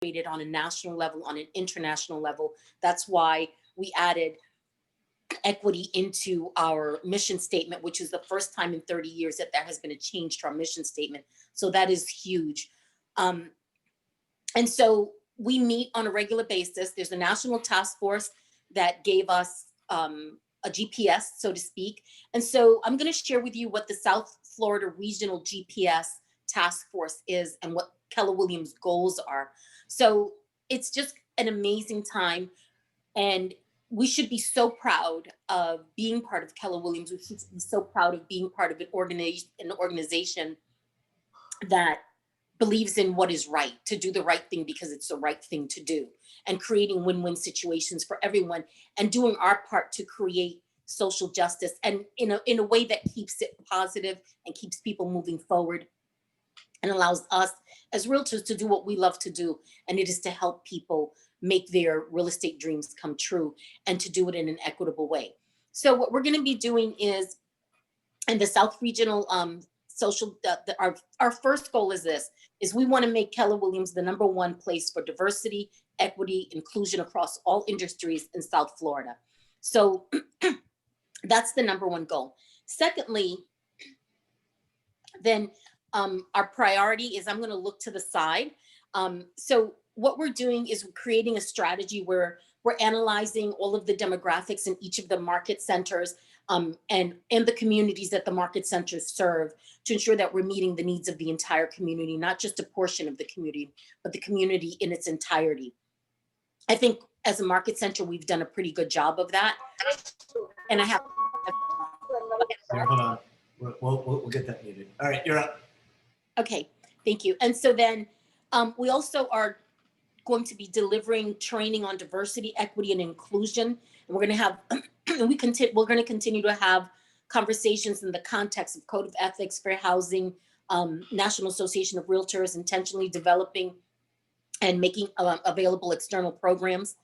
on a national level, on an international level. That's why we added equity into our mission statement, which is the first time in 30 years that there has been a change to our mission statement. So that is huge. And so we meet on a regular basis. There's a national task force that gave us a GPS, so to speak. And so I'm going to share with you what the South Florida Regional GPS Task Force is and what Keller Williams' goals are. So it's just an amazing time. And we should be so proud of being part of Keller Williams. We should be so proud of being part of an organization that believes in what is right, to do the right thing because it's the right thing to do, and creating win-win situations for everyone, and doing our part to create social justice, and in a way that keeps it positive and keeps people moving forward, and allows us as realtors to do what we love to do, and it is to help people make their real estate dreams come true, and to do it in an equitable way. So what we're going to be doing is, in the South Regional social, our first goal is this, is we want to make Keller Williams the #1 place for diversity, equity, inclusion across all industries in South Florida. So that's the #1 goal. Secondly, then our priority is, I'm going to look to the side. So what we're doing is we're creating a strategy where we're analyzing all of the demographics in each of the market centers and the communities that the market centers serve, to ensure that we're meeting the needs of the entire community, not just a portion of the community, but the community in its entirety. I think as a market center, we've done a pretty good job of that. And I have. Hold on. We'll get that muted. All right, you're up. Okay, thank you. And so then we also are going to be delivering training on diversity, equity, and inclusion. And we're going to have, we're going to continue to have conversations in the context of Code of Ethics, Fair Housing, National Association of Realtors, intentionally developing and making available external programs.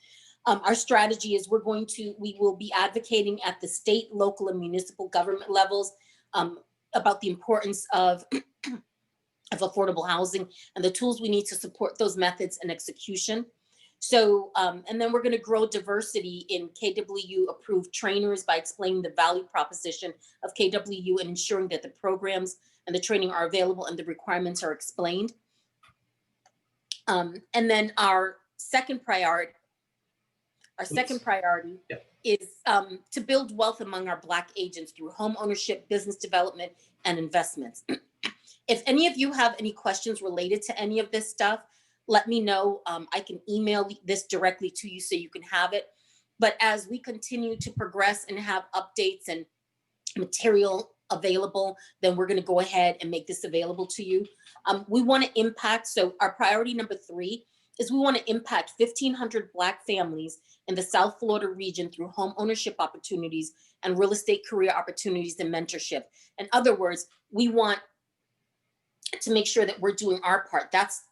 Our strategy is we will be advocating at the state, local, and municipal government levels about the importance of affordable housing and the tools we need to support those methods and execution. So, and then we're going to grow diversity in KW approved trainers by explaining the value proposition of KW and ensuring that the programs and the training are available and the requirements are explained. And then our second priority is to build wealth among our Black agents through home ownership, business development, and investments. If any of you have any questions related to any of this stuff, let me know. I can email this directly to you so you can have it. But as we continue to progress and have updates and material available, then we're going to go ahead and make this available to you. We want to impact, so our priority #3 is we want to impact 1,500 Black families in the South Florida region through home ownership opportunities and real estate career opportunities and mentorship. In other words, we want to make sure that we're doing our part. That's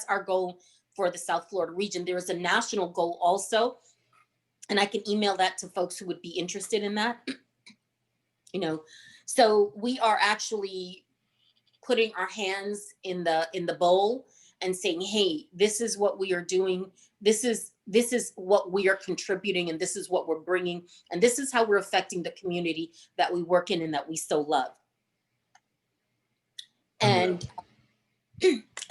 our goal for the South Florida region. There is a national goal also, and I can email that to folks who would be interested in that. So we are actually putting our hands in the bowl and saying, hey, this is what we are doing. This is what we are contributing, and this is what we're bringing, and this is how we're affecting the community that we work in and that we so love. And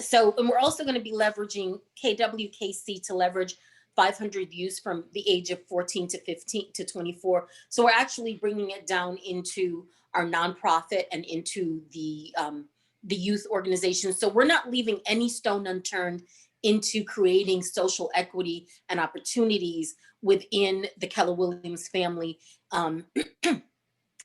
so, and we're also going to be leveraging KWKC to leverage 500 youth from the age of 14 to 15 to 24. So we're actually bringing it down into our nonprofit and into the youth organization. So we're not leaving any stone unturned into creating social equity and opportunities within the Keller Williams family.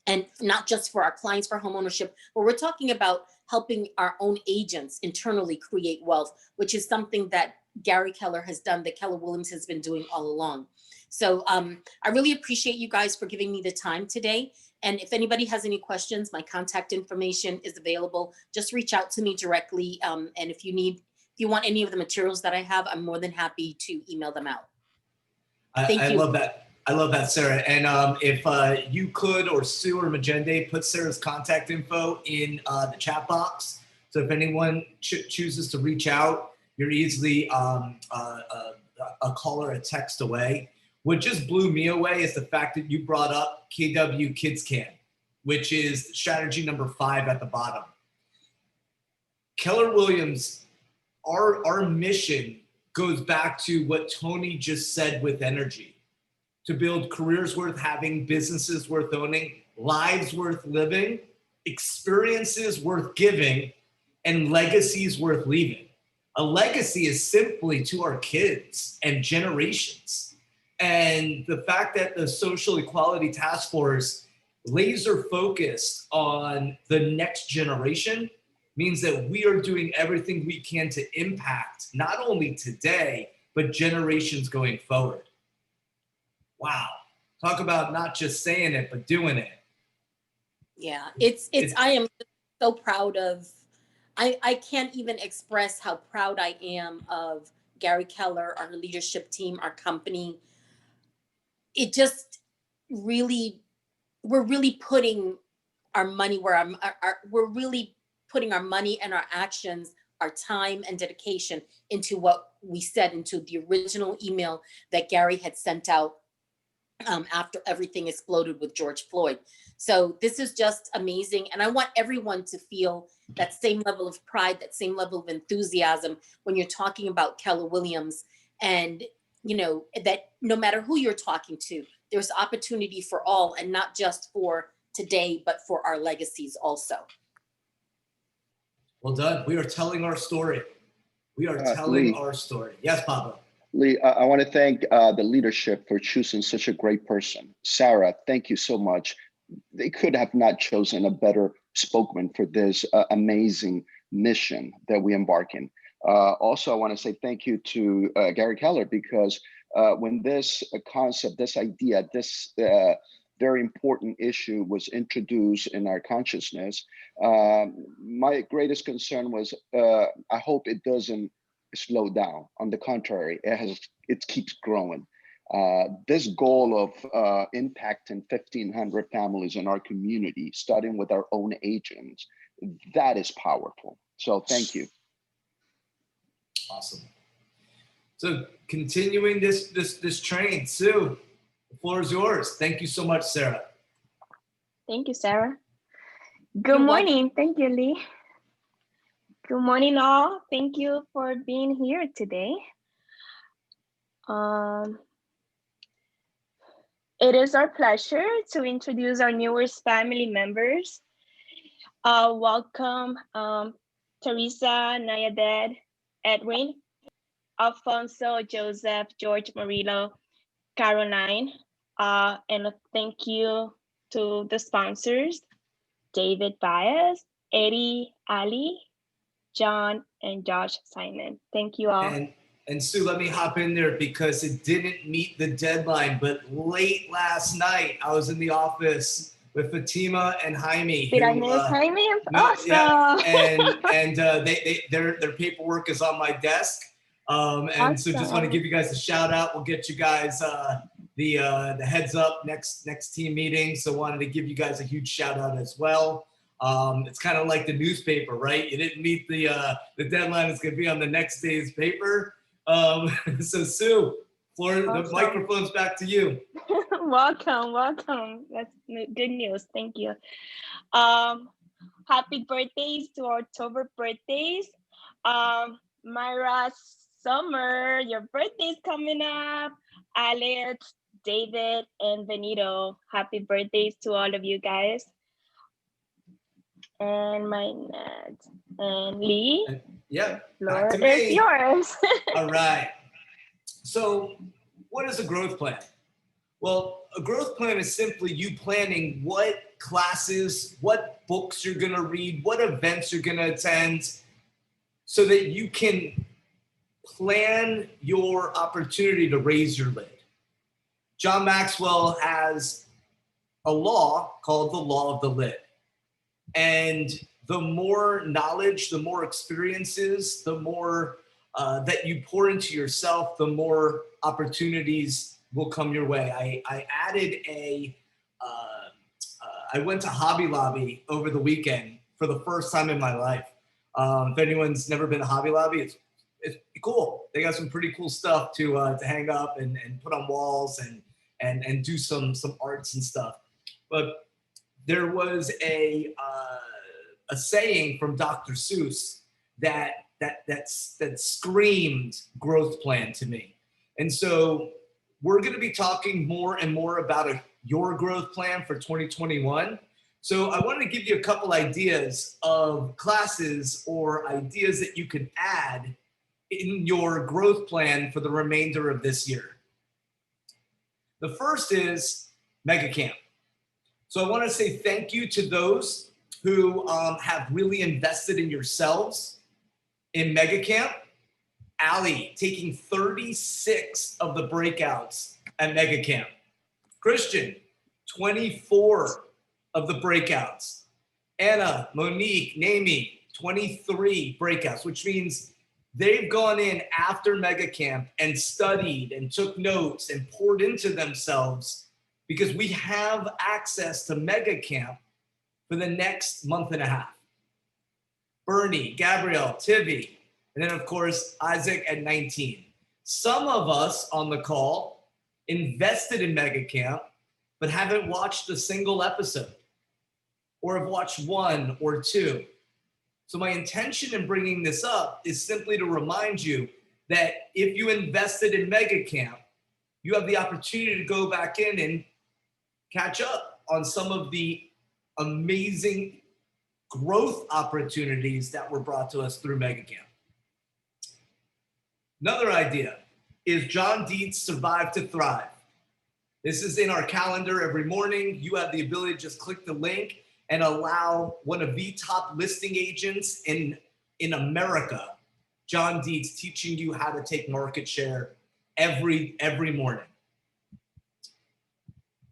And not just for our clients for homeownership, but we're talking about helping our own agents internally create wealth, which is something that Gary Keller has done, that Keller Williams has been doing all along. So I really appreciate you guys for giving me the time today. And if anybody has any questions, my contact information is available. Just reach out to me directly. And if you want any of the materials that I have, I'm more than happy to email them out. Thank you. I love that. I love that, Sarah. And if you could, or Sue or Magende, put Sarah's contact info in the chat box. So if anyone chooses to reach out You're easily a call or a text away. What just blew me away is the fact that you brought up KW Kids Camp, which is strategy number 5 at the bottom. Keller Williams, our mission goes back to what Tony just said with energy, to build careers worth having, businesses worth owning, lives worth living, experiences worth giving, and legacies worth leaving. A legacy is simply to our kids and generations. And the fact that the Social Equality Task Force laser focused on the next generation means that we are doing everything we can to impact not only today, but generations going forward. Wow. Talk about not just saying it, but doing it. Yeah, I am so proud of, I can't even express how proud I am of Gary Keller, our leadership team, our company. It just really, we're really putting our money where we're really putting our money and our actions, our time and dedication into what we said, into the original email that Gary had sent out after everything exploded with George Floyd. So this is just amazing. And I want everyone to feel that same level of pride, that same level of enthusiasm when you're talking about Keller Williams. And, you know, that no matter who you're talking to, there's opportunity for all, and not just for today, but for our legacies also. Well done. We are telling our story. We are telling our story. Yes, Pablo. Lee, I want to thank the leadership for choosing such a great person. Sarah, thank you so much. They could have not chosen a better spokesman for this amazing mission that we embark in. Also, I want to say thank you to Gary Keller, because when this concept, this idea, this very important issue was introduced in our consciousness, my greatest concern was, I hope it doesn't slow down. On the contrary, it keeps growing. This goal of impacting 1,500 families in our community, starting with our own agents, that is powerful. So thank you. Awesome. So continuing this train, Sue, the floor is yours. Thank you so much, Sarah. Thank you, Sarah. Good morning. Thank you, Lee. Good morning, all. Thank you for being here today. It is our pleasure to introduce our newest family members. Welcome, Teresa, Nayaded, Edwin, Alfonso, Joseph, George Murillo, Caroline, and a thank you to the sponsors, David Baez, Eddie, Ali, John, and Josh Simon. Thank you all. And Sue, let me hop in there because it didn't meet the deadline, but late last night, I was in the office with Fatima and Jaime. Did I miss Jaime? Awesome. Yeah, and their paperwork is on my desk. And so just want to give you guys a shout out. We'll get you guys the heads up next team meeting. So wanted to give you guys a huge shout out as well. It's kind of like the newspaper, right? You didn't meet the deadline. It's going to be on the next day's paper. So Sue, the microphone's back to you. Welcome. That's good news. Thank you. Happy birthdays to our October birthdays. Myra, Summer, your birthday's coming up. Alex, David, and Benito. Happy birthdays to all of you guys. And my Ned and Lee. Yeah, floor is yours. All right. So what is a growth plan? Well, a growth plan is simply you planning what classes, what books you're going to read, what events you're going to attend, so that you can plan your opportunity to raise your lid. John Maxwell has a law called the law of the lid. And the more knowledge, the more experiences, the more that you pour into yourself, the more opportunities will come your way. I added I went to Hobby Lobby over the weekend for the first time in my life. If anyone's never been to Hobby Lobby, it's cool. They got some pretty cool stuff to hang up and put on walls and do some arts and stuff. But there was a saying from Dr. Seuss that screamed growth plan to me. And so we're going to be talking more and more about your growth plan for 2021. So I wanted to give you a couple ideas of classes or ideas that you can add in your growth plan for the remainder of this year. The first is MegaCamp. So I want to say thank you to those who have really invested in yourselves in MegaCamp. Ali taking 36 of the breakouts at MegaCamp. Christian, 24 of the breakouts. Anna, Monique, Naomi, 23 breakouts, which means they've gone in after MegaCamp and studied and took notes and poured into themselves because we have access to MegaCamp for the next month and a half. Bernie, Gabrielle, Tivy, and then of course, Isaac at 19. Some of us on the call invested in MegaCamp, but haven't watched a single episode or have watched one or two. So my intention in bringing this up is simply to remind you that if you invested in MegaCamp, you have the opportunity to go back in and catch up on some of the amazing growth opportunities that were brought to us through MegaCamp. Another idea is John Dietz' Survive to Thrive. This is in our calendar every morning. You have the ability to just click the link and allow one of the top listing agents in America, John Dietz, teaching you how to take market share every morning.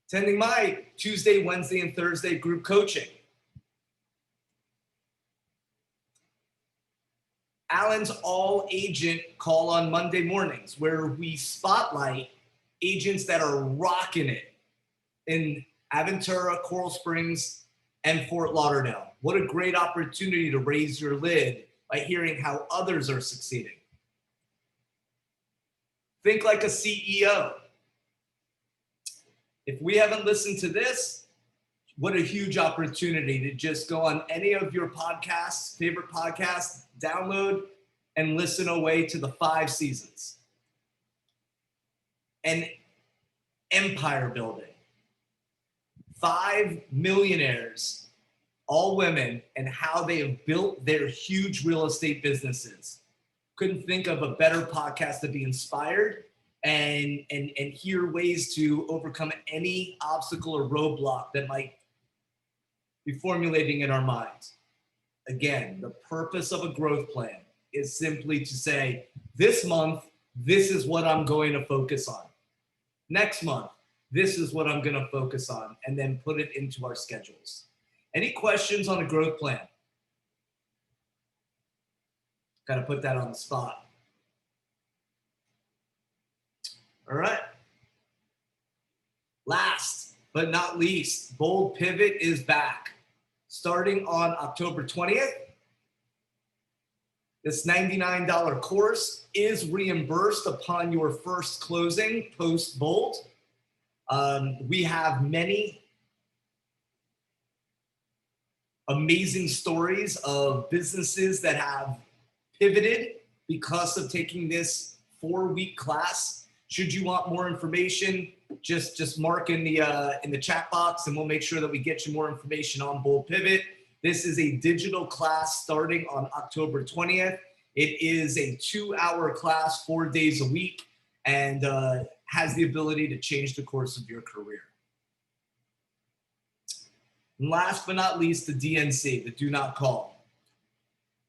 Attending my Tuesday, Wednesday, and Thursday group coaching. Alan's all agent call on Monday mornings, where we spotlight agents that are rocking it in Aventura, Coral Springs, and Fort Lauderdale. What a great opportunity to raise your lid by hearing how others are succeeding. Think like a CEO. If we haven't listened to this, what a huge opportunity to just go on any of your podcasts, favorite podcasts, download and listen away to the 5 seasons. And empire building. 5 millionaires, all women, and how they have built their huge real estate businesses. Couldn't think of a better podcast to be inspired and hear ways to overcome any obstacle or roadblock that might be formulating in our minds. Again, the purpose of a growth plan is simply to say, this month, this is what I'm going to focus on. Next month, this is what I'm going to focus on, and then put it into our schedules. Any questions on a growth plan? Got to put that on the spot. All right. Last but not least, Bold Pivot is back. Starting on October 20th, this $99 course is reimbursed upon your first closing post Bold. We have many amazing stories of businesses that have pivoted because of taking this 4-week class. Should you want more information, just mark in the chat box and we'll make sure that we get you more information on Bold Pivot. This is a digital class starting on October 20th. It is a 2-hour class, 4 days a week, and has the ability to change the course of your career. And last but not least, the DNC, the Do Not Call.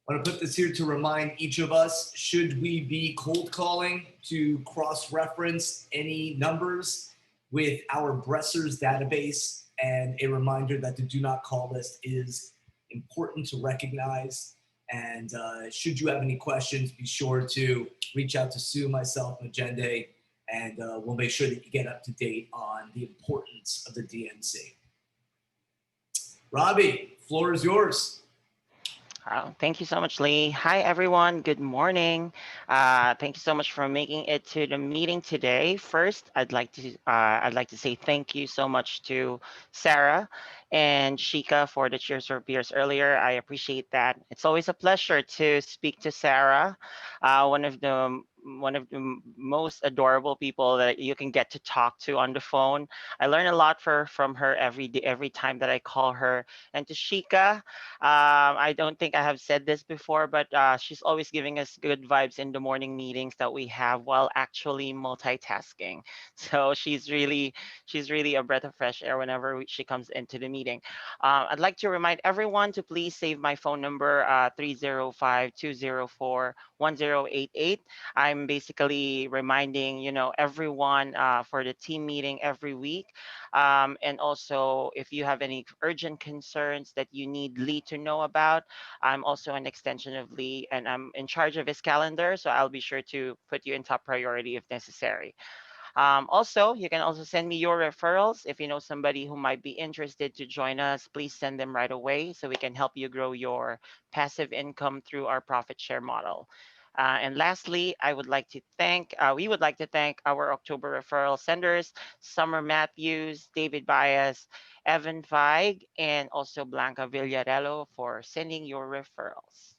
I want to put this here to remind each of us, should we be cold calling, to cross-reference any numbers with our Bressers database, and a reminder that the Do Not Call list is important to recognize. And should you have any questions, be sure to reach out to Sue, myself, Magende, and we'll make sure that you get up to date on the importance of the DNC. Robbie, floor is yours. Thank you so much, Lee. Hi, everyone. Good morning. Thank you so much for making it to the meeting today. First, I'd like to say thank you so much to Sarah and Shika for the cheers for peers earlier. I appreciate that. It's always a pleasure to speak to Sarah, one of the most adorable people that you can get to talk to on the phone. I learn a lot from her every day, every time that I call her. And to Shika, I don't think I have said this before, but she's always giving us good vibes in the morning meetings that we have while actually multitasking. So she's really a breath of fresh air whenever she comes into the meeting. I'd like to remind everyone to please save my phone number 305-204-1088. I'm basically reminding everyone for the team meeting every week. And also, if you have any urgent concerns that you need Lee to know about, I'm also an extension of Lee and I'm in charge of his calendar. So I'll be sure to put you in top priority if necessary. Also, you can also send me your referrals. If you know somebody who might be interested to join us, please send them right away so we can help you grow your passive income through our profit share model. And lastly, we would like to thank our October referral senders, Summer Matthews, David Bias, Evan Feig, and also Blanca Villarello for sending your referrals.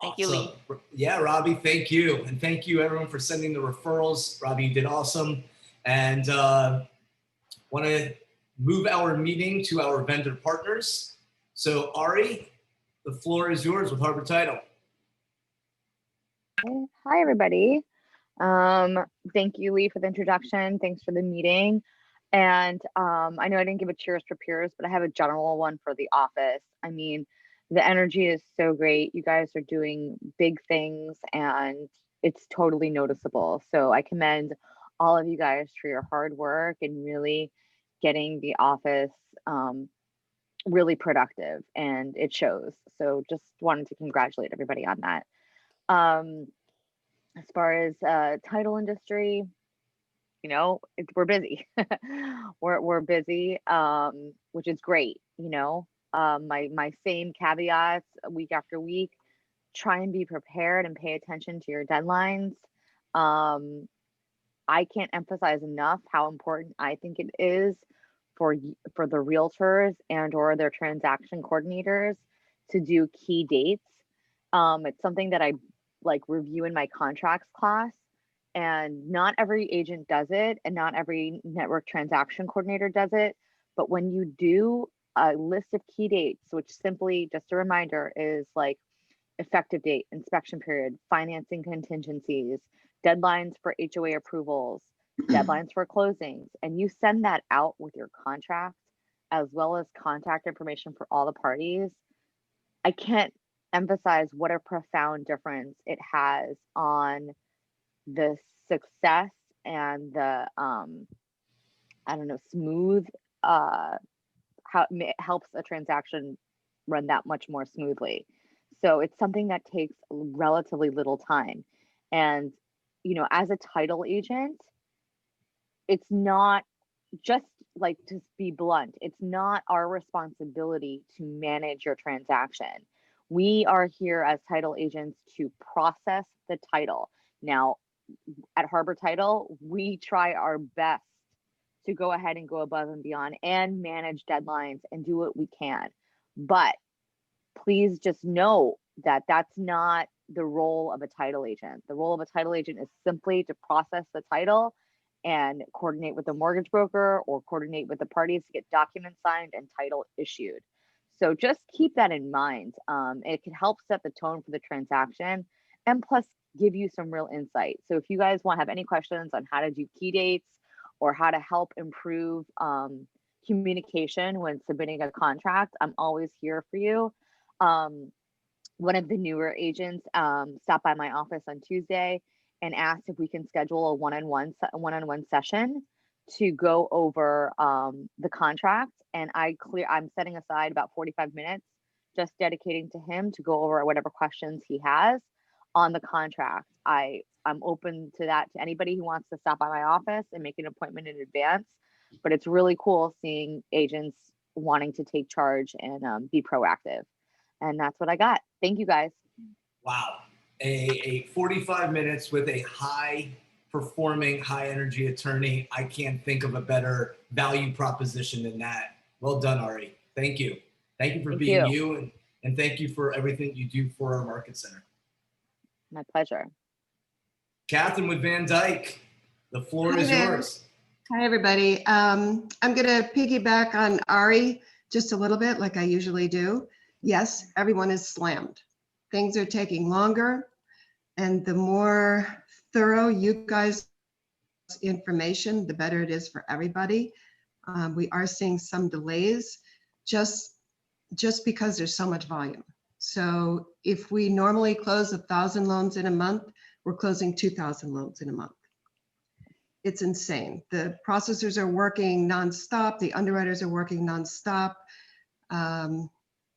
Thank you, Awesome. Lee. Yeah, Robbie, thank you. And thank you everyone for sending the referrals. Robbie, you did awesome. And want to move our meeting to our vendor partners. So Ari, the floor is yours with Harbor Title. Hi, everybody. Thank you, Lee, for the introduction. Thanks for the meeting. And I know I didn't give a cheers for peers, but I have a general one for the office. I mean, the energy is so great. You guys are doing big things and it's totally noticeable. So I commend all of you guys for your hard work and really getting the office really productive, and it shows. So just wanted to congratulate everybody on that. Um, as far as title industry, we're busy. we're busy, which is great. My same caveats week after week. Try and be prepared and pay attention to your deadlines. I can't emphasize enough how important I think it is for the realtors and or their transaction coordinators to do key dates. It's something that I like review in my contracts class, and not every agent does it and not every network transaction coordinator does it. But when you do a list of key dates, which simply just a reminder is like effective date, inspection period, financing contingencies, deadlines for HOA approvals, deadlines for closings, and you send that out with your contract as well as contact information for all the parties, I can't emphasize what a profound difference it has on the success and the smooth how it helps a transaction run that much more smoothly. So it's something that takes relatively little time. And as a title agent, it's not just like, to be blunt, it's not our responsibility to manage your transaction. We are here as title agents to process the title. Now, at Harbor Title, we try our best to go ahead and go above and beyond and manage deadlines and do what we can. But please just know that that's not the role of a title agent. The role of a title agent is simply to process the title and coordinate with the mortgage broker or coordinate with the parties to get documents signed and title issued. So just keep that in mind. It can help set the tone for the transaction and plus give you some real insight. So if you guys want to have any questions on how to do key dates or how to help improve communication when submitting a contract, I'm always here for you. One of the newer agents stopped by my office on Tuesday and asked if we can schedule a one-on-one session to go over the contract. And I'm setting aside about 45 minutes just dedicating to him to go over whatever questions he has on the contract. I'm open to that to anybody who wants to stop by my office and make an appointment in advance. But it's really cool seeing agents wanting to take charge and be proactive. And that's what I got. Thank you guys. Wow. A 45 minutes with a high performing, high energy attorney. I can't think of a better value proposition than that. Well done, Ari. Thank you. Thank you for being you, and thank you for everything you do for our market center. My pleasure. Catherine with Van Dyke, the floor is yours. Hi, everybody. I'm going to piggyback on Ari just a little bit, like I usually do. Yes, everyone is slammed. Things are taking longer, and the more thorough you guys information, the better it is for everybody. We are seeing some delays just because there's so much volume. So if we normally close 1,000 loans in a month, we're closing 2,000 loans in a month. It's insane. The processors are working nonstop. The underwriters are working nonstop.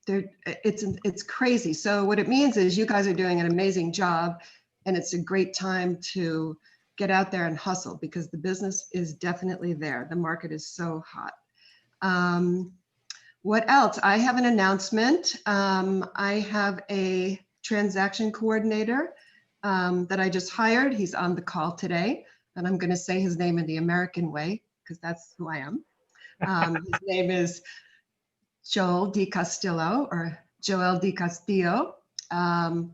It's crazy. So what it means is you guys are doing an amazing job, and it's a great time to get out there and hustle because the business is definitely there. The market is so hot. What else? I have an announcement. I have a transaction coordinator that I just hired. He's on the call today, and I'm going to say his name in the American way because that's who I am. His name is Joel DiCastillo or Joel DiCastillo.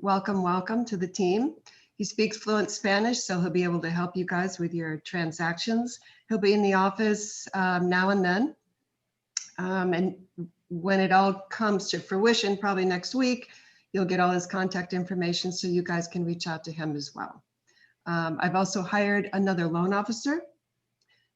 Welcome to the team. He speaks fluent Spanish, so he'll be able to help you guys with your transactions. He'll be in the office now and then. And when it all comes to fruition, probably next week, you'll get all his contact information so you guys can reach out to him as well. I've also hired another loan officer,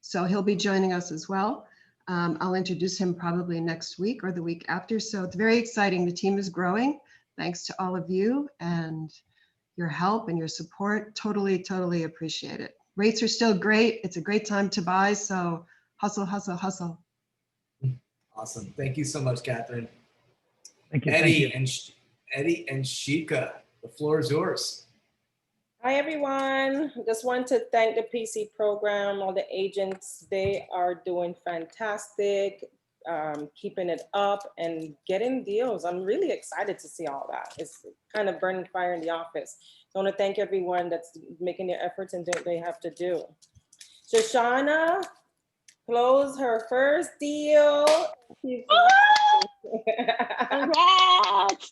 so he'll be joining us as well. I'll introduce him probably next week or the week after. So it's very exciting. The team is growing thanks to all of you and your help and your support. Totally appreciate it. Rates are still great. It's a great time to buy. So hustle. Awesome. Thank you so much, Catherine. Thank you. Eddie and Shika, the floor is yours. Hi, everyone. Just want to thank the PC program, all the agents. They are doing fantastic, keeping it up and getting deals. I'm really excited to see all that. It's kind of burning fire in the office. So I want to thank everyone that's making their efforts and doing what they have to do. Shoshana closed her first deal. Congrats!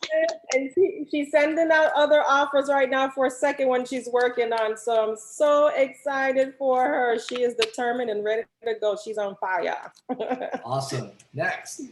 And she's sending out other offers right now for a second one she's working on. So I'm so excited for her. She is determined and ready to go. She's on fire. Awesome. Next.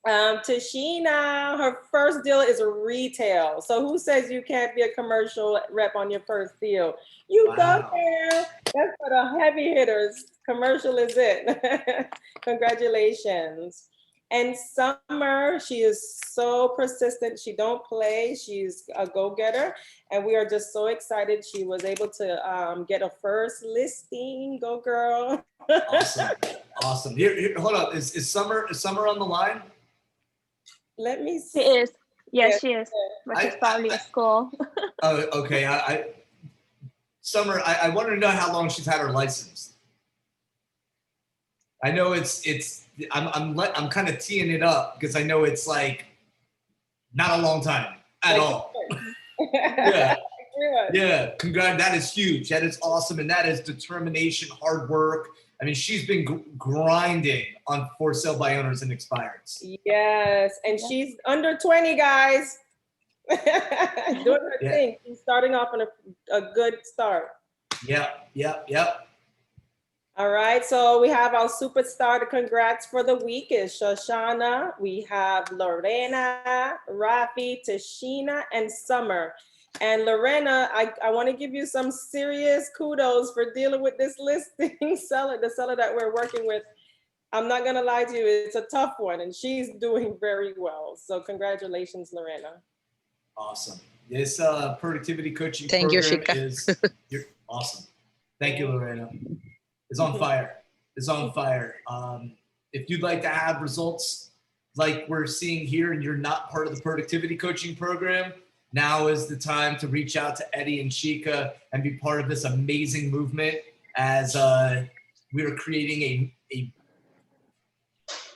Tashina, her first deal is a retail. So who says you can't be a commercial rep on your first deal? You go there. That's for the heavy hitters. Commercial is it. Congratulations. And Summer, she is so persistent. She don't play. She's a go-getter. And we are just so excited. She was able to get a first listing. Go girl. Awesome. Here, hold up. Is Summer on the line? Let me She see. is. Yes, she is. But she's probably at school. Oh, okay. Summer, I want to know how long she's had her license. I know I'm kind of teeing it up because I know it's like not a long time at all. Yeah. Congrats. That is huge. That is awesome. And that is determination, hard work. I mean, she's been grinding on for sale by owners and expireds. Yes. And she's under 20, guys. Doing her thing. She's starting off on a good start. Yep. All right, so we have our superstar to congrats for the week is Shoshana. We have Lorena, Rafi, Tashina, and Summer. And Lorena, I want to give you some serious kudos for dealing with this listing the seller that we're working with. I'm not gonna lie to you, it's a tough one, and she's doing very well. So congratulations, Lorena. Awesome. This productivity coaching Thank you, program Shika. you're awesome. Thank you, Lorena. It's on fire. If you'd like to have results like we're seeing here and you're not part of the productivity coaching program, now is the time to reach out to Eddie and Shika and be part of this amazing movement as we are creating a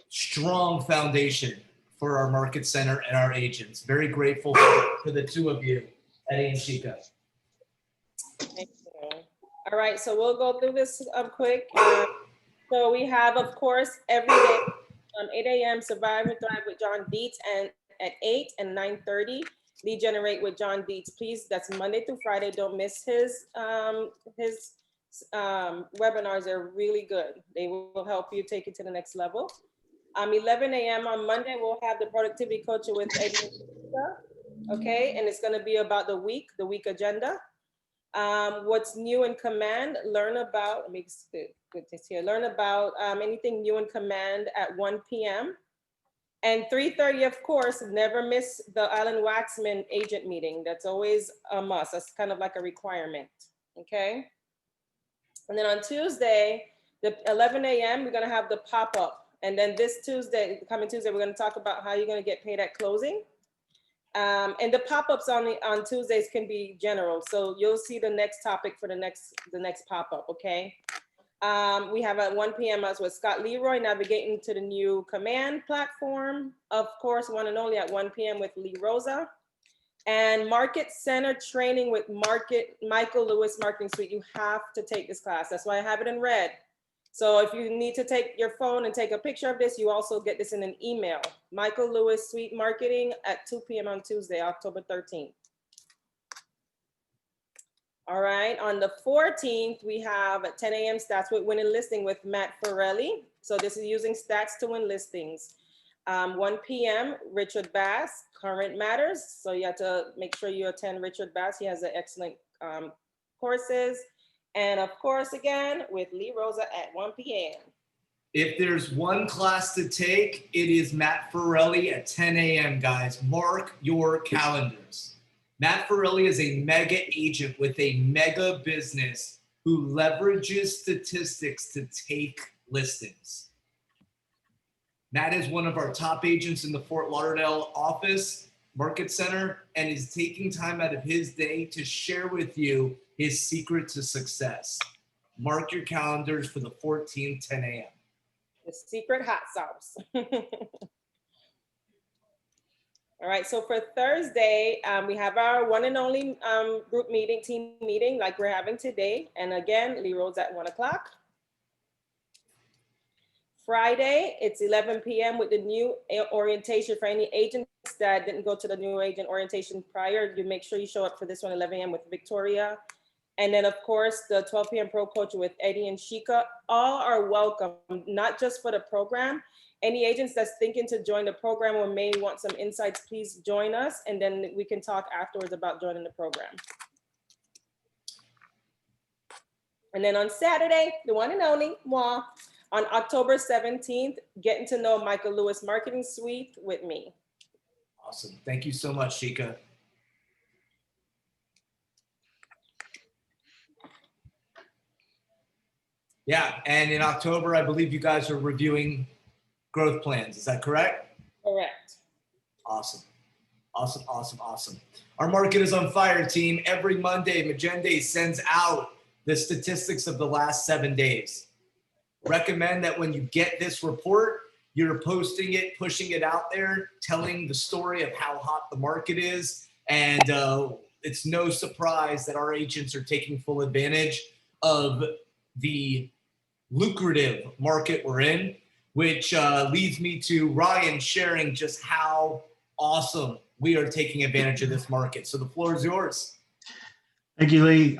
strong foundation for our market center and our agents. Very grateful for the two of you, Eddie and Chica. Thank you. All right, so we'll go through this quick. So we have, of course, every day 8 a.m. Survive and Thrive with John Dietz, and at 8 and 9:30, Lead Generate with John Dietz. Please, that's Monday through Friday. Don't miss his webinars. They're really good. They will help you take it to the next level. 11 a.m. on Monday, we'll have the productivity coach with Eddie. Okay, and it's going to be about the week agenda. What's new in command? Learn about, makes good to hear. Learn about anything new in command at 1 p.m. And 3:30, of course, never miss the Alan Waxman agent meeting. That's always a must. That's kind of like a requirement. Okay. And then on Tuesday, the 11 a.m., we're going to have the pop-up. And then this Tuesday, coming Tuesday, we're going to talk about how you're going to get paid at closing. And the pop-ups on Tuesdays can be general. So you'll see the next topic for the next pop-up, okay? We have at 1 p.m. as with Scott Leroy, navigating to the new command platform. Of course, one and only at 1 p.m. with Lee Rosa. And Market Center training with Michael Lewis Marketing Suite. You have to take this class. That's why I have it in red. So if you need to take your phone and take a picture of this, you also get this in an email. Michael Lewis Suite Marketing at 2 p.m. on Tuesday, October 13th. All right, on the 14th, we have at 10 a.m. Stats with Winning Listing with Matt Farrelly. So this is using stats to win listings. 1 p.m., Richard Bass, Current Matters. So you have to make sure you attend Richard Bass. He has an excellent courses. And of course, again, with Lee Rosa at 1 p.m. If there's one class to take, it is Matt Farrelly at 10 a.m., guys. Mark your calendars. Matt Farrelly is a mega agent with a mega business who leverages statistics to take listings. Matt is one of our top agents in the Fort Lauderdale office, Market Center, and is taking time out of his day to share with you his secret to success. Mark your calendars for the 14th, 10 a.m. The secret hot sauce. All right, so for Thursday, we have our one and only group meeting, team meeting like we're having today. And again, Lee Rose at 1 o'clock. Friday, it's 11 p.m. with the new orientation for any agents that didn't go to the new agent orientation prior. You make sure you show up for this one, 11 a.m. with Victoria. And then, of course, the 12 p.m. Pro Coach with Eddie and Chica. All are welcome, not just for the program. Any agents that's thinking to join the program or may want some insights, please join us. And then we can talk afterwards about joining the program. And then on Saturday, the one and only, moi, on October 17th, getting to know Michael Lewis Marketing Suite with me. Awesome. Thank you so much, Chica. Yeah, and in October, I believe you guys are reviewing growth plans. Is that correct? Correct. Awesome. Awesome, awesome, awesome. Our market is on fire, team. Every Monday, Magende sends out the statistics of the last 7 days. Recommend that when you get this report, you're posting it, pushing it out there, telling the story of how hot the market is. And it's no surprise that our agents are taking full advantage of the lucrative market we're in, which leads me to Ryan sharing just how awesome we are taking advantage of this market. So the floor is yours. Thank you, Lee.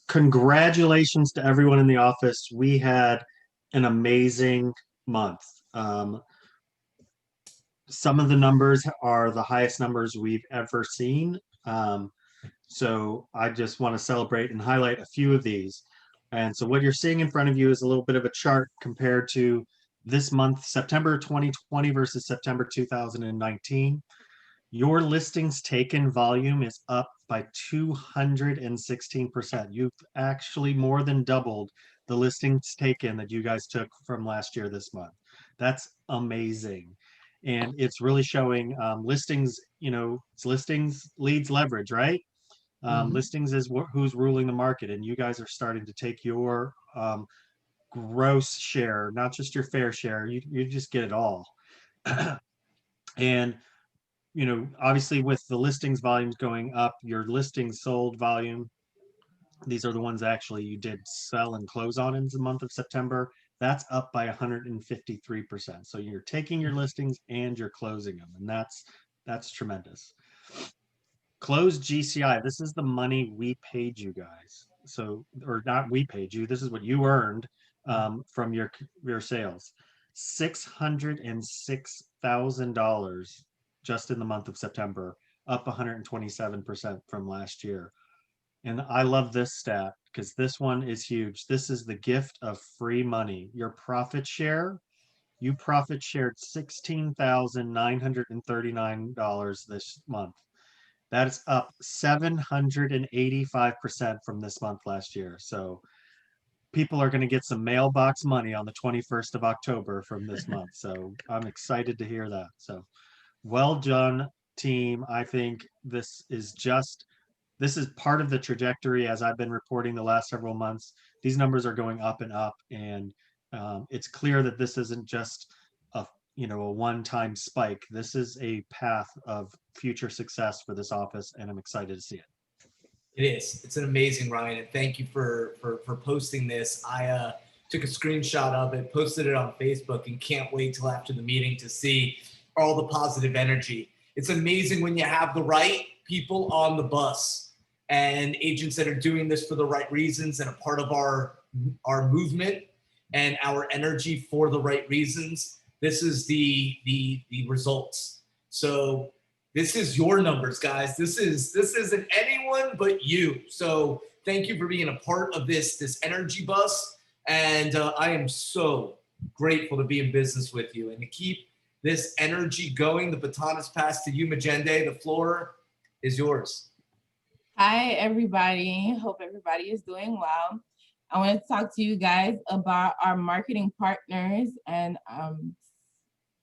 Congratulations to everyone in the office. We had an amazing month. Some of the numbers are the highest numbers we've ever seen. So I just want to celebrate and highlight a few of these. And so what you're seeing in front of you is a little bit of a chart compared to this month, September 2020 versus September 2019. Your listings taken volume is up by 216%. You've actually more than doubled the listings taken that you guys took from last year this month. That's amazing. And it's really showing listings, you know, it's listings leads leverage, right? Listings is who's ruling the market, and you guys are starting to take your gross share, not just your fair share. You just get it all. And, you know, obviously with the listings volumes going up, your listings sold volume, these are the ones actually you did sell and close on in the month of September. That's up by 153%. So you're taking your listings and you're closing them, and that's tremendous. Closed GCI. This is the money we paid you guys. So, or not we paid you. This is what you earned from your sales. $606,000 just in the month of September, up 127% from last year. And I love this stat because this one is huge. This is the gift of free money. Your profit share, you profit shared $16,939 this month. That is up 785% from this month last year. So people are going to get some mailbox money on the 21st of October from this month. So I'm excited to hear that. So well done, team. I think this is part of the trajectory as I've been reporting the last several months. These numbers are going up and up, and it's clear that this isn't just a one-time spike. This is a path of future success for this office, and I'm excited to see it. It is. It's an amazing, Ryan, and thank you for posting this. I took a screenshot of it, posted it on Facebook, and can't wait till after the meeting to see all the positive energy. It's amazing when you have the right people on the bus and agents that are doing this for the right reasons and a part of our movement and our energy for the right reasons. This is the results. So this is your numbers, guys. This isn't anyone but you. So thank you for being a part of this energy bus. And I am so grateful to be in business with you and to keep this energy going. The baton is passed to you, Majende. The floor is yours. Hi, everybody. Hope everybody is doing well. I want to talk to you guys about our marketing partners and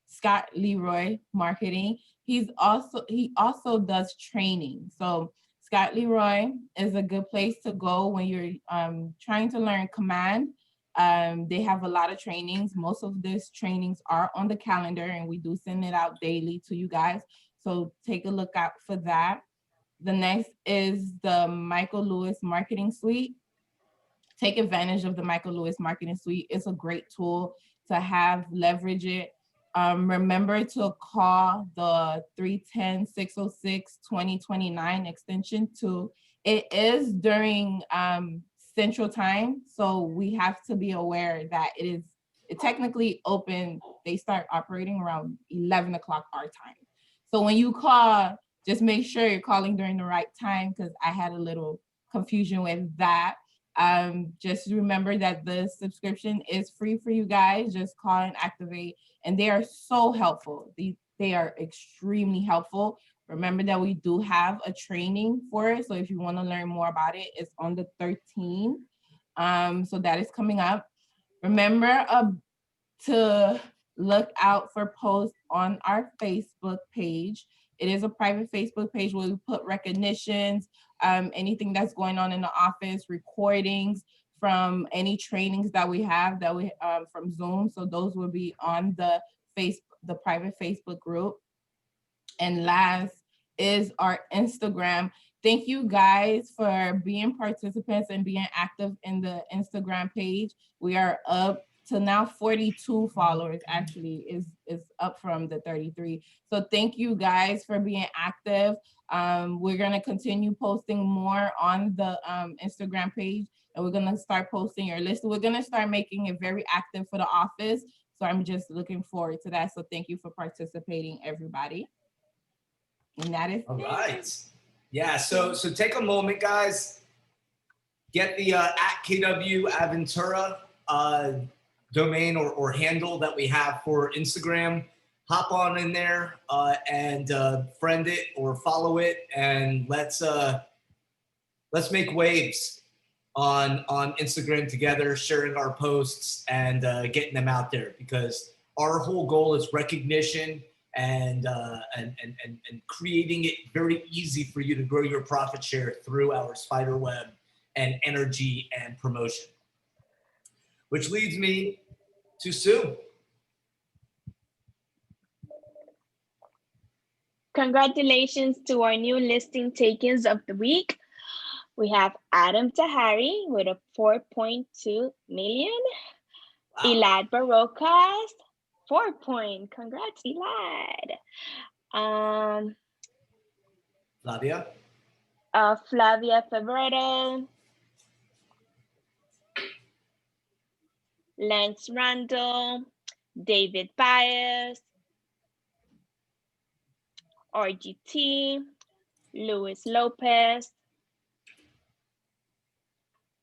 Scott Leroy Marketing. He also does training. So Scott Leroy is a good place to go when you're trying to learn command. They have a lot of trainings. Most of these trainings are on the calendar, and we do send it out daily to you guys. So take a look out for that. The next is the Michael Lewis Marketing Suite. Take advantage of the Michael Lewis Marketing Suite. It's a great tool to have, leverage it. Remember to call the 310-606-2029 extension 2. It is during Central Time, so we have to be aware that it technically open. They start operating around 11 o'clock our time. So when you call, just make sure you're calling during the right time, because I had a little confusion with that. Just remember that the subscription is free for you guys. Just call and activate, and they are so helpful. They are extremely helpful. Remember that we do have a training for it, so if you want to learn more about it, it's on the 13th. So that is coming up. Remember to look out for posts on our Facebook page. It is a private Facebook page where we put recognitions, anything that's going on in the office, recordings from any trainings that we have from Zoom. So those will be on the private Facebook group. And last is our Instagram. Thank you guys for being participants and being active in the Instagram page. We are up to now 42 followers, actually is up from the 33. So thank you guys for being active. We're gonna continue posting more on the Instagram page, and we're gonna start posting your list. We're gonna start making it very active for the office. So I'm just looking forward to that. So thank you for participating, everybody. And that is all right. Yeah, so take a moment, guys. Get the at kwAventura domain or handle that we have for Instagram. Hop on in there and friend it or follow it, and let's make waves on Instagram together, sharing our posts and getting them out there, because our whole goal is recognition and creating it very easy for you to grow your profit share through our spider web and energy and promotion. Which leads me to Sue. Congratulations to our new listing takings of the week. We have Adam Tahari with a 4.2 million. Wow. Elad Barocas, 4 point. Congrats, Elad. Flavia. Flavia Febredo. Lance Randall. David Baez. RGT. Luis Lopez.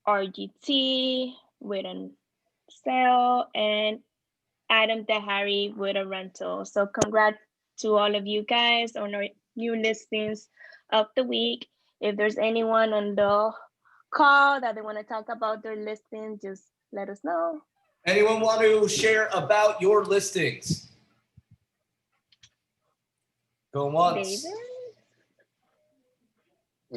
RGT with a sale, and Adam Dahari with a rental. So congrats to all of you guys on our new listings of the week. If there's anyone on the call that they want to talk about their listing, just let us know. Anyone want to share about your listings? Go once. David?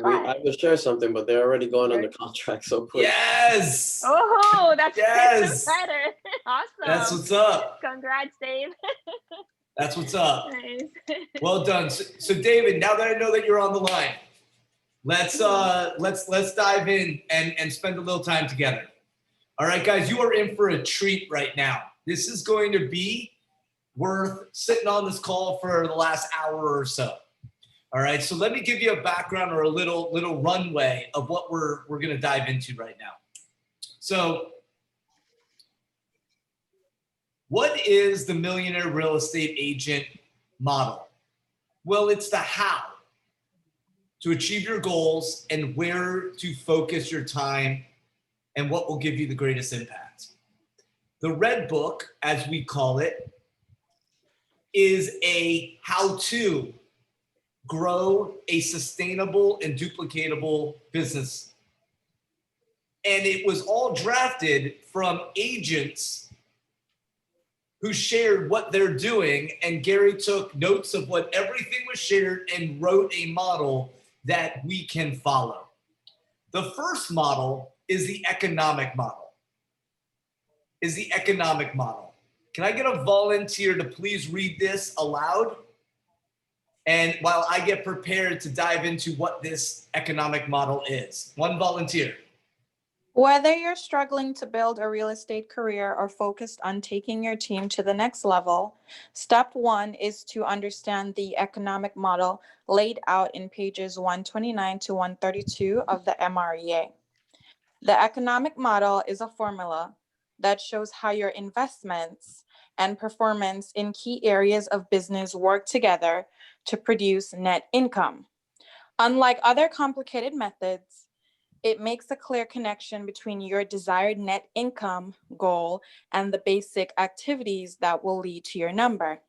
I will share something, but they're already going under contract so quick. Yes. Oh, that's Yes. better. Awesome. That's what's up. Congrats, Dave. That's what's up. Nice. Well done. So David, now that I know that you're on the line, let's dive in and spend a little time together. All right, guys, you are in for a treat right now. This is going to be worth sitting on this call for the last hour or so. All right, so let me give you a background or a little runway of what we're going to dive into right now. So, what is the Millionaire Real Estate Agent model? Well, it's the how to achieve your goals and where to focus your time and what will give you the greatest impact. The red book, as we call it, is a how-to grow a sustainable and duplicatable business. And it was all drafted from agents who shared what they're doing, and Gary took notes of what everything was shared and wrote a model that we can follow. The first model is the economic model. Can I get a volunteer to please read this aloud? And while I get prepared to dive into what this economic model is. One volunteer. Whether you're struggling to build a real estate career or focused on taking your team to the next level, step one is to understand the economic model laid out in pages 129 to 132 of the MREA. The economic model is a formula that shows how your investments and performance in key areas of business work together to produce net income. Unlike other complicated methods, it makes a clear connection between your desired net income goal and the basic activities that will lead to your number.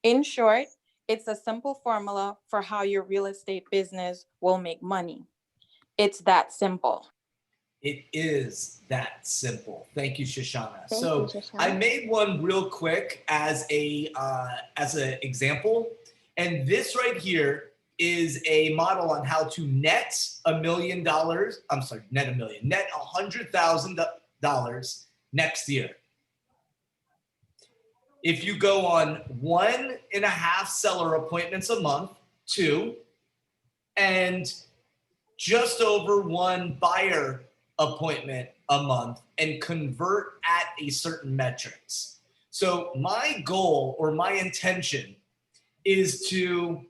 In short, it's a simple formula for how your real estate business will make money. It's that simple. It is that simple. Thank you, Shoshana. Thank So you, Shoshana. I made one real quick as an example. And this right here is a model on how to net $100,000 next year. If you go on 1.5 seller appointments a month, 2, and just over 1 buyer appointment a month, and convert at a certain metrics. So my goal or my intention is to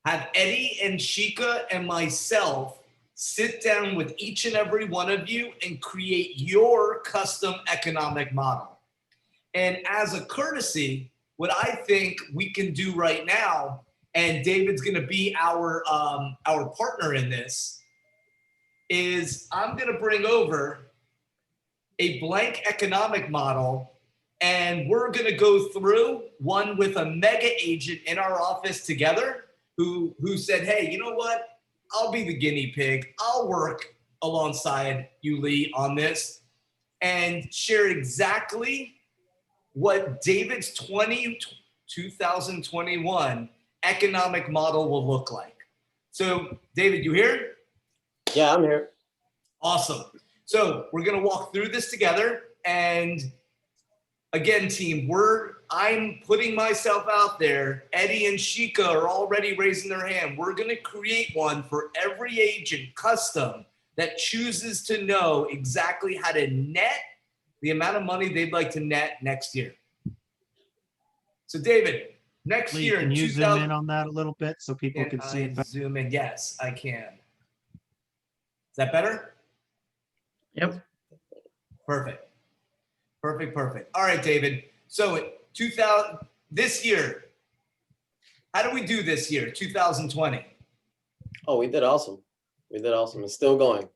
have Eddie and Shika and myself sit down with each and every one of you and create your custom economic model. And as a courtesy, what I think we can do right now, and David's going to be our partner in this, is I'm going to bring over a blank economic model, and we're going to go through one with a mega agent in our office together who said, hey, you know what? I'll be the guinea pig. I'll work alongside you, Lee, on this, and share exactly what David's 2021 economic model will look like. So, David, you here? Yeah, I'm here. Awesome. So we're going to walk through this together. And again, team, we're I'm putting myself out there. Eddie and Shika are already raising their hand. We're going to create one for every agent, custom, that chooses to know exactly how to net the amount of money they'd like to net next year. So David, next Lee, year can in you 2000, zoom in on that a little bit so people can see it better? zoom in? Yes, I can. Is that better? Yep. Perfect. Perfect, perfect. All right, David. So 2000 this year, how do we do this year, 2020? Oh, we did awesome. We did awesome. It's still going.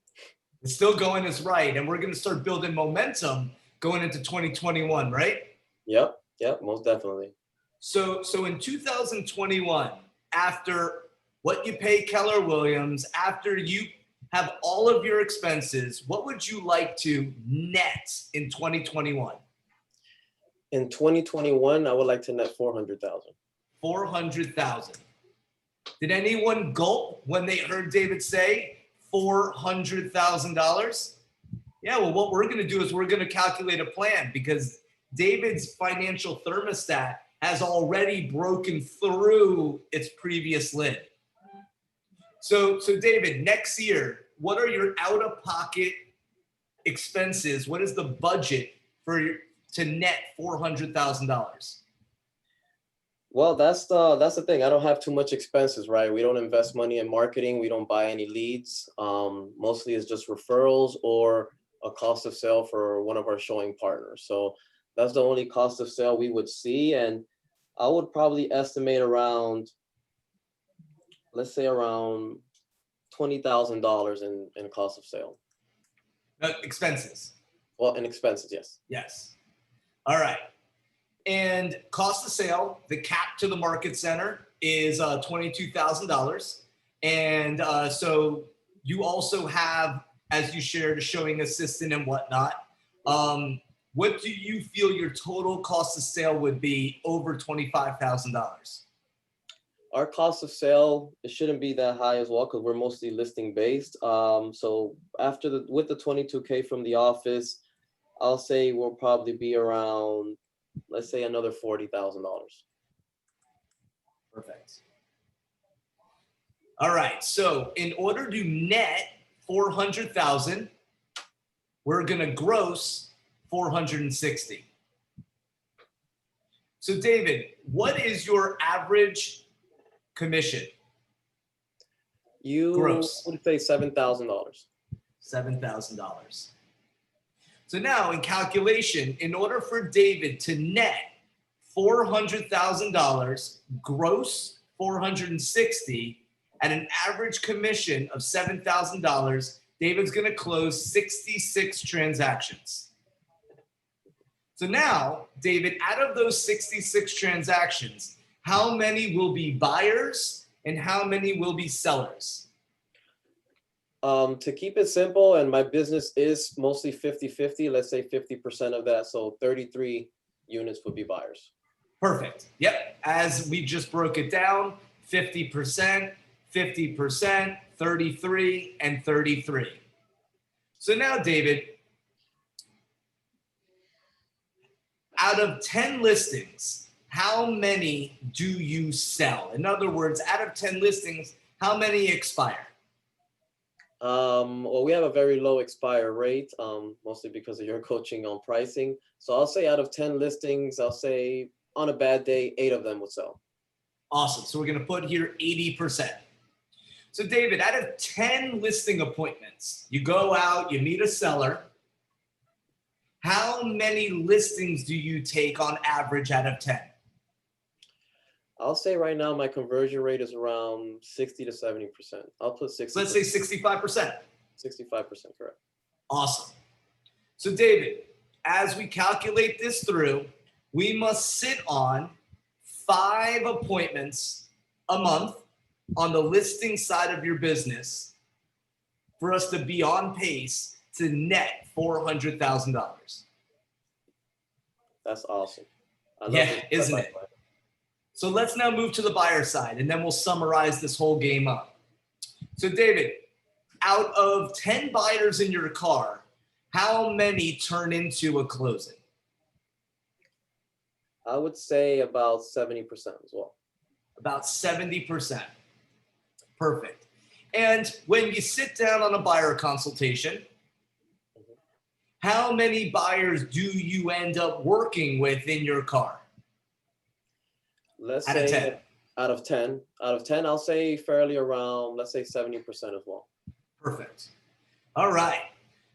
It's still going is right. And we're going to start building momentum going into 2021, right? Yep. Yep. Most definitely. So in 2021, after what you pay Keller Williams, after you have all of your expenses, what would you like to net in 2021? In 2021, I would like to net 400,000. 400,000. Did anyone gulp when they heard David say $400,000? Yeah, well, what we're going to do is we're going to calculate a plan because David's financial thermostat has already broken through its previous lid. So David, next year, what are your out-of-pocket expenses? What is the budget to net $400,000? Well, that's the thing. I don't have too much expenses, right? We don't invest money in marketing. We don't buy any leads. Mostly it's just referrals or a cost of sale for one of our showing partners. So that's the only cost of sale we would see. And I would probably estimate around, let's say around $20,000 in cost of sale. Expenses. Well, in expenses, yes. Yes. All right. And cost of sale, the cap to the market center is $22,000. And so you also have, as you shared, a showing assistant and whatnot. What do you feel your total cost of sale would be over $25,000? Our cost of sale, it shouldn't be that high as well because we're mostly listing based. So with the 22K from the office, I'll say we'll probably be around, let's say another $40,000. Perfect. All right. So in order to net 400,000, we're going to gross 460. So David, what is your average commission? You gross would say $7,000. $7,000. So now in calculation, in order for David to net $400,000, gross 460 at an average commission of $7,000, David's going to close 66 transactions. So now, David, out of those 66 transactions, how many will be buyers and how many will be sellers? To keep it simple, and my business is mostly 50-50, let's say 50% of that. So 33 units would be buyers. Perfect. Yep. As we just broke it down, 50%, 50%, 33, and 33. So now, David, out of 10 listings, how many do you sell? In other words, out of 10 listings, how many expire? Well, we have a very low expire rate, mostly because of your coaching on pricing. So I'll say out of 10 listings, I'll say on a bad day, 8 of them would sell. Awesome. So we're going to put here 80%. So David, out of 10 listing appointments, you go out, you meet a seller. How many listings do you take on average out of 10? I'll say right now my conversion rate is around 60 to 70%. I'll put 60. Let's say 65%. 65%, correct. Awesome. So David, as we calculate this through, we must sit on 5 appointments a month on the listing side of your business for us to be on pace to net $400,000. That's awesome. Yeah, isn't it? So let's now move to the buyer side, and then we'll summarize this whole game up. So David, out of 10 buyers in your car, how many turn into a closing? I would say about 70% as well. About 70%. Perfect. And when you sit down on a buyer consultation, how many buyers do you end up working with in your car? Let's Out of say 10. out of 10, I'll say fairly around, let's say 70% as well. Perfect. All right.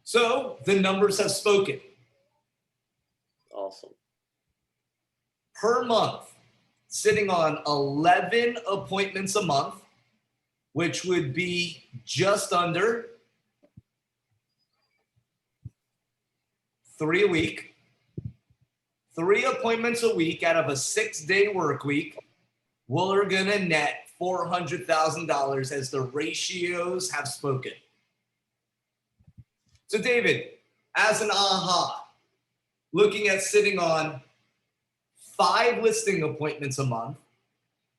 So the numbers have spoken. Awesome. Per month, sitting on 11 appointments a month, which would be just under 3 a week. 3 appointments a week out of a 6-day work week. We're gonna net $400,000 as the ratios have spoken. So David, as an aha, looking at sitting on 5 listing appointments a month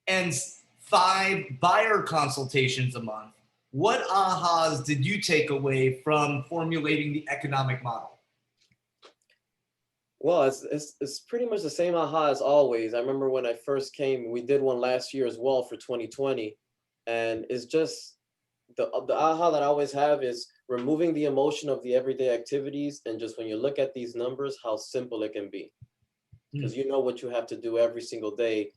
and 5 buyer consultations a month, what ahas did you take away from formulating the economic model? Well, it's pretty much the same aha as always. I remember when I first came, we did one last year as well for 2020. And it's just the aha that I always have is removing the emotion of the everyday activities. And just when you look at these numbers, how simple it can be. Because you know what you have to do every single day.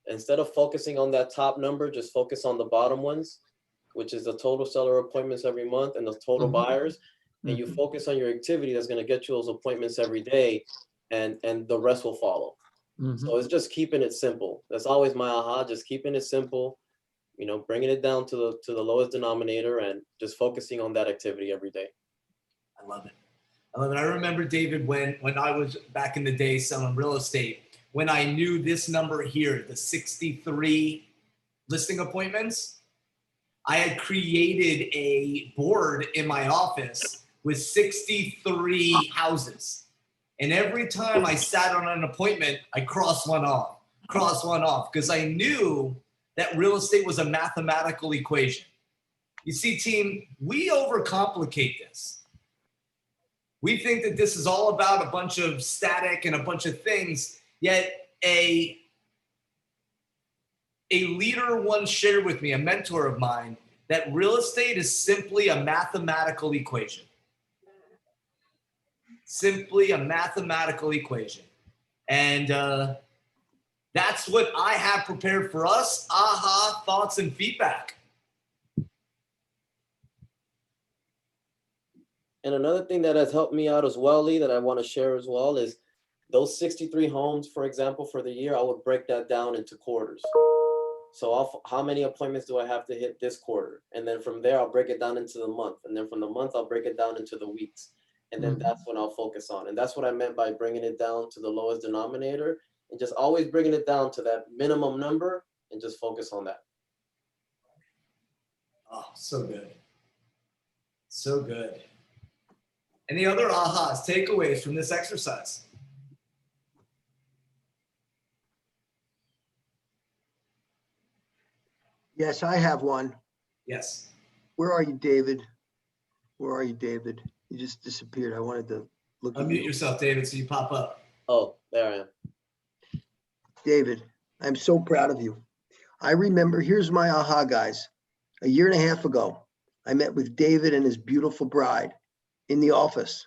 Instead of focusing on that top number, just focus on the bottom ones, which is the total seller appointments every month and the total buyers. And you focus on your activity that's going to get you those appointments every day, and the rest will follow. So it's just keeping it simple. That's always my aha, just keeping it simple, you know, bringing it down to the lowest denominator and just focusing on that activity every day. I love it. I love it. I remember, David, when I was back in the day selling real estate, when I knew this number here, the 63 listing appointments, I had created a board in my office with 63 houses. And every time I sat on an appointment, I crossed one off, because I knew that real estate was a mathematical equation. You see, team, we overcomplicate this. We think that this is all about a bunch of static and a bunch of things, yet a leader once shared with me, a mentor of mine, that real estate is simply a mathematical equation. Simply a mathematical equation. And that's what I have prepared for us. Aha, thoughts and feedback. And another thing that has helped me out as well, Lee, that I want to share as well is those 63 homes, for example, for the year, I would break that down into quarters. So how many appointments do I have to hit this quarter? And then from there, I'll break it down into the month. And then from the month, I'll break it down into the weeks. And then that's when I'll focus on. And that's what I meant by bringing it down to the lowest denominator and just always bringing it down to that minimum number and just focus on that. Oh, so good. So good. Any other ahas, takeaways from this exercise? Yes, I have one. Yes. Where are you, David? Where are you, David? You just disappeared. I wanted to look at Unmute you. yourself, David, so you pop up. Oh, there I am. David, I'm so proud of you. I remember, here's my aha, guys. A year and a half ago, I met with David and his beautiful bride in the office.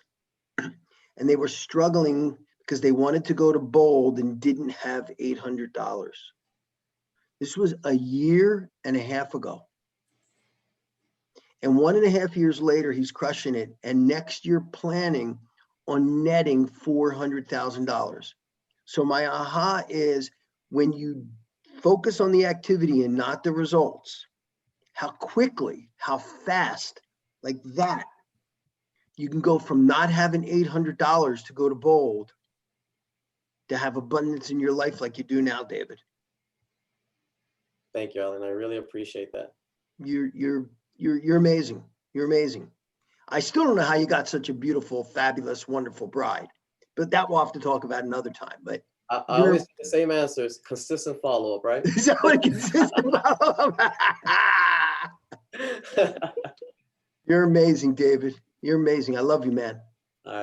And they were struggling because they wanted to go to Bold and didn't have $800. This was a year and a half ago. And 1.5 years later, he's crushing it. And next year planning on netting $400,000. So my aha is when you focus on the activity and not the results, how quickly, how fast, like that, you can go from not having $800 to go to Bold to have abundance in your life like you do now, David. Thank you, Alan. I really appreciate that. You're amazing. You're amazing. I still don't know how you got such a beautiful, fabulous, wonderful bride, but that we'll have to talk about another time. But I always get the same answers, consistent follow-up, right? is that what consistent follow-up? You're amazing, David. You're amazing. I love you, man. All right.